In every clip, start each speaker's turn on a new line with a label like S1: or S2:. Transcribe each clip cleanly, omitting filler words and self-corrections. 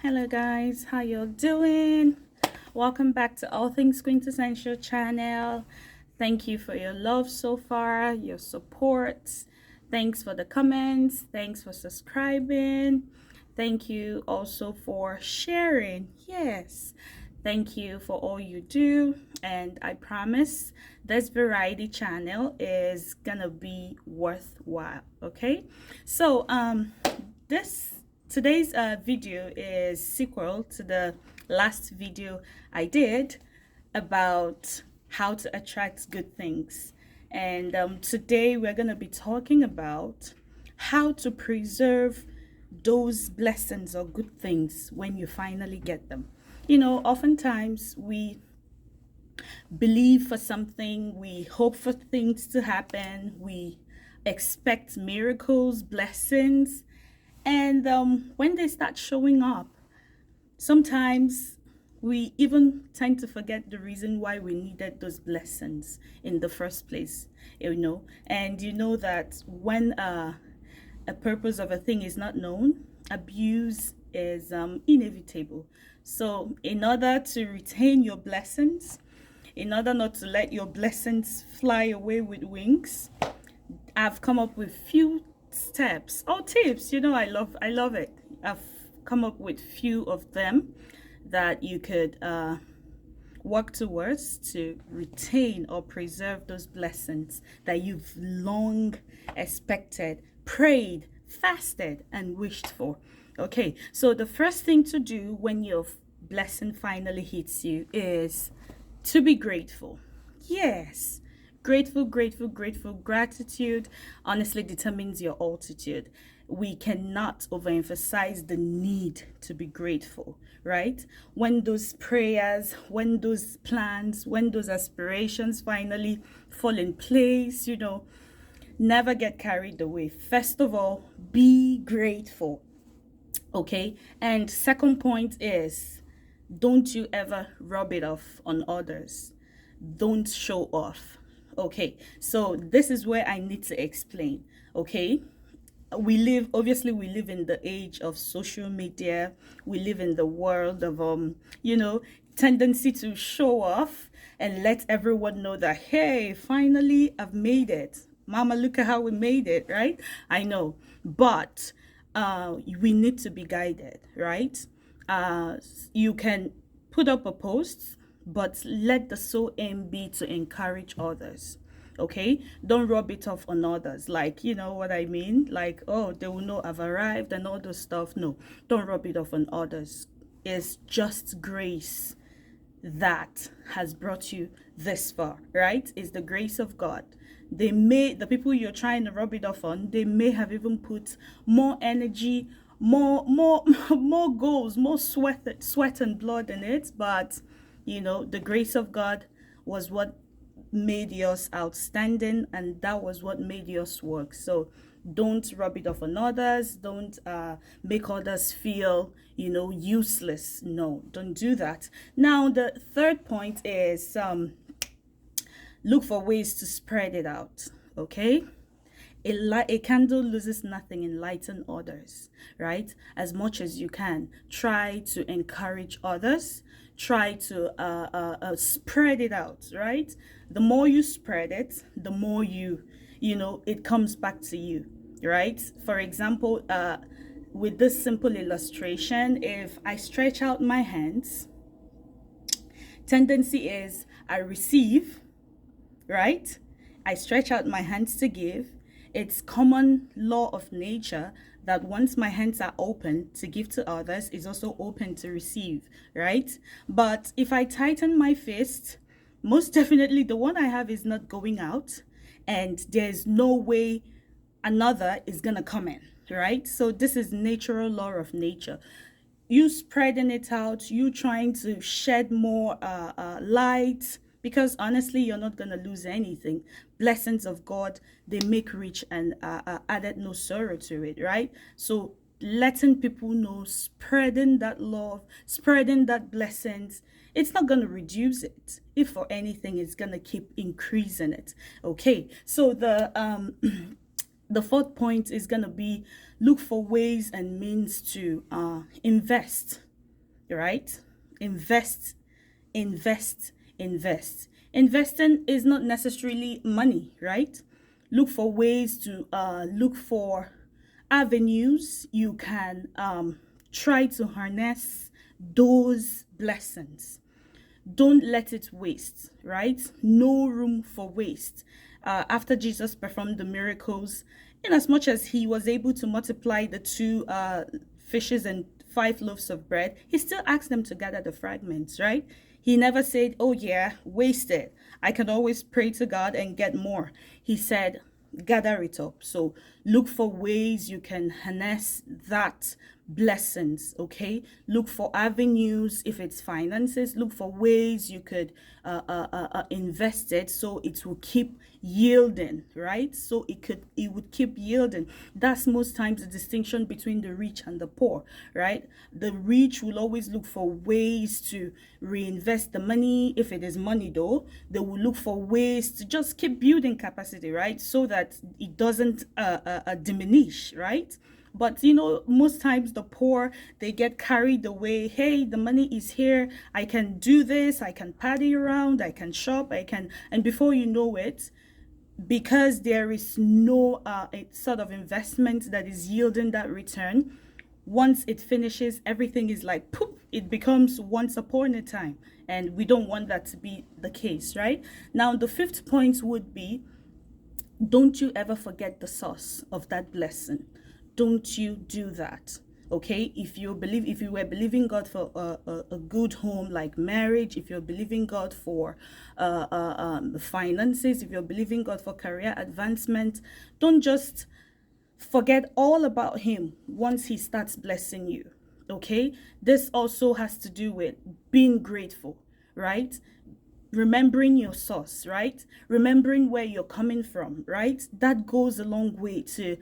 S1: Hello guys, how you doing? Welcome back to All Things Quintessential channel. Thank you for your love so far, your support. Thanks for the comments. Thanks for subscribing. Thank you also for sharing. Yes. Thank you for all you do. And I promise this variety channel is gonna be worthwhile. Okay. So this today's video is sequel to the last video I did about how to attract good things, and today we're going to be talking about how to preserve those blessings or good things when you finally get them. Oftentimes we believe for something, we hope for things to happen, we expect miracles, blessings, and when they start showing up, sometimes we even tend to forget the reason why we needed those blessings in the first place, And you know that when a purpose of a thing is not known, abuse is inevitable. So, in order to retain your blessings, in order not to let your blessings fly away with wings, I've come up with few steps or tips. I love it. I've come up with few of them that you could work towards to retain or preserve those blessings that you've long expected, prayed, fasted, and wished for. Okay, so the first thing to do when your blessing finally hits you is to be grateful. Yes, grateful, grateful, grateful. Gratitude honestly determines your altitude. We cannot overemphasize the need to be grateful, right? When those prayers, when those plans, when those aspirations finally fall in place, never get carried away. First of all, be grateful. Okay. And second point is, don't you ever rub it off on others. Don't show off. Okay, so this is where I need to explain. Okay, we live in the age of social media. We live in the world of tendency to show off and let everyone know that, hey, finally I've made it, mama, look at how we made it, right? I know, but we need to be guided, right? You can put up a post, but let the sole aim be to encourage others. Okay, don't rub it off on others, like, you know what I mean, like, oh, they will know I've arrived and all those stuff. No, don't rub it off on others. It's just grace that has brought you this far, right? It's the grace of God. The people you're trying to rub it off on, they may have even put more energy, more more goals, more sweat and blood in it, but the grace of God was what made yours outstanding, and that was what made yours work. So don't rub it off on others. Don't make others feel useless. No, don't do that. Now the third point is, look for ways to spread it out. Okay, a candle loses nothing in lighting others, right? As much as you can, try to encourage others. Try to spread it out, right? The more you spread it, the more it comes back to you, right? For example, with this simple illustration, if I stretch out my hands, tendency is I receive, right? I stretch out my hands to give. It's common law of nature that once my hands are open to give to others, is also open to receive, right? But if I tighten my fist, most definitely the one I have is not going out, and there's no way another is gonna come in, right? So this is natural law of nature. You spreading it out, you trying to shed more light, because honestly you're not going to lose anything. Blessings of God, they make rich and added no sorrow to it, right? So letting people know, spreading that love, spreading that blessings, it's not going to reduce it. If for anything, it's going to keep increasing it. Okay, so the the fourth point is going to be, look for ways and means to invest. right? Invest, invest, invest. Investing is not necessarily money, right? Look for ways to look for avenues you can try to harness those blessings. Don't let it waste, right? No room for waste. After Jesus performed the miracles, in as much as he was able to multiply the two fishes and 5 loaves of bread, he still asked them to gather the fragments, right? He never said, oh yeah, waste it. I can always pray to God and get more. He said, gather it up. So look for ways you can harness that blessings. Okay, look for avenues. If it's finances, look for ways you could invest it so it will keep yielding, right? So it would keep yielding. That's most times the distinction between the rich and the poor, right? The rich will always look for ways to reinvest the money. If it is money though, they will look for ways to just keep building capacity, right? So that it doesn't diminish, right? But most times the poor, they get carried away. Hey, the money is here. I can do this. I can party around. I can shop. And before you know it, because there is no sort of investment that is yielding that return, once it finishes, everything is like poof, it becomes once upon a time. And we don't want that to be the case, right? Now, the fifth point would be, don't you ever forget the source of that blessing. Don't you do that. Okay, if you were believing God for a good home like marriage, if you're believing God for finances, if you're believing God for career advancement, don't just forget all about him once he starts blessing you. Okay, this also has to do with being grateful, right? Remembering your source, right? Remembering where you're coming from, right? That goes a long way to,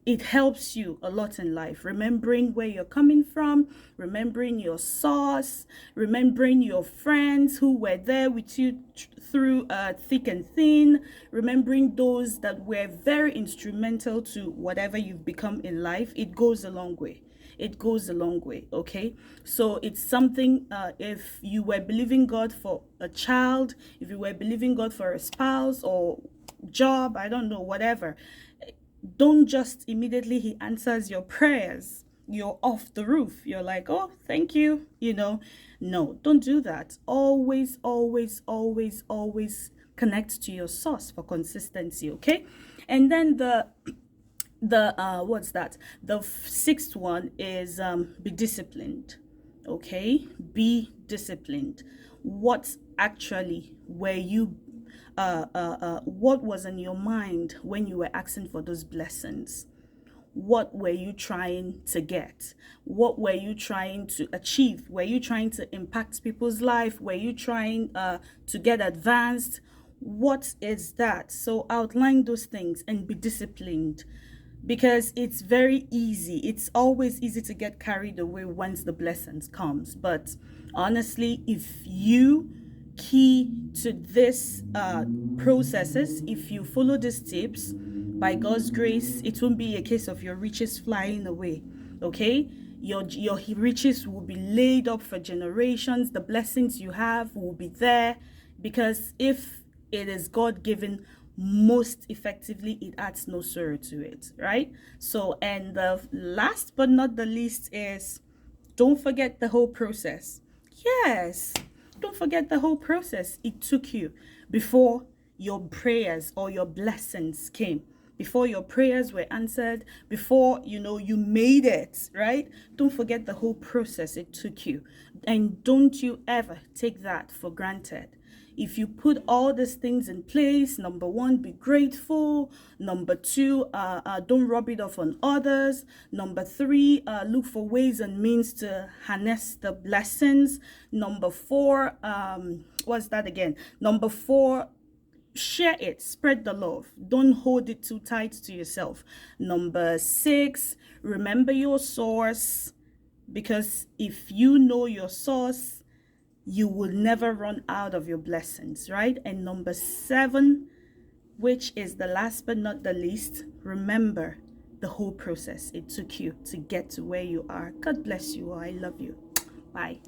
S1: it helps you a lot in life. Remembering where you're coming from, remembering your source, remembering your friends who were there with you through thick and thin, remembering those that were very instrumental to whatever you've become in life. It goes a long way. It goes a long way. Okay, so it's something, if you were believing God for a child, if you were believing God for a spouse or job, I don't know, whatever, don't just immediately he answers your prayers, you're off the roof, you're like, oh, thank you, no, don't do that. Always, always, always, always connect to your source for consistency. Okay, and then the what's that, the sixth one is be disciplined. Okay, be disciplined. What actually were you what was in your mind when you were asking for those blessings? What were you trying to get? What were you trying to achieve? Were you trying to impact people's life? Were you trying to get advanced? What is that? So outline those things and be disciplined, because it's very easy. It's always easy to get carried away once the blessings comes. But honestly, if you key to this processes, if you follow these tips, by God's grace, it won't be a case of your riches flying away. Okay, your riches will be laid up for generations. The blessings you have will be there, because if it is God given, most effectively, it adds no sorrow to it, right? So, and the last but not the least is, don't forget the whole process. Yes, don't forget the whole process it took you before your prayers or your blessings came, before your prayers were answered, before you made it, right? Don't forget the whole process it took you, and don't you ever take that for granted. If you put all these things in place, number one, be grateful. Number two, don't rub it off on others. Number three, look for ways and means to harness the blessings. Number four, what's that again? Number four, share it, spread the love. Don't hold it too tight to yourself. Number six, remember your source, because if you know your source, you will never run out of your blessings, right? And number seven, which is the last but not the least, remember the whole process it took you to get to where you are. God bless you all. I love you. Bye.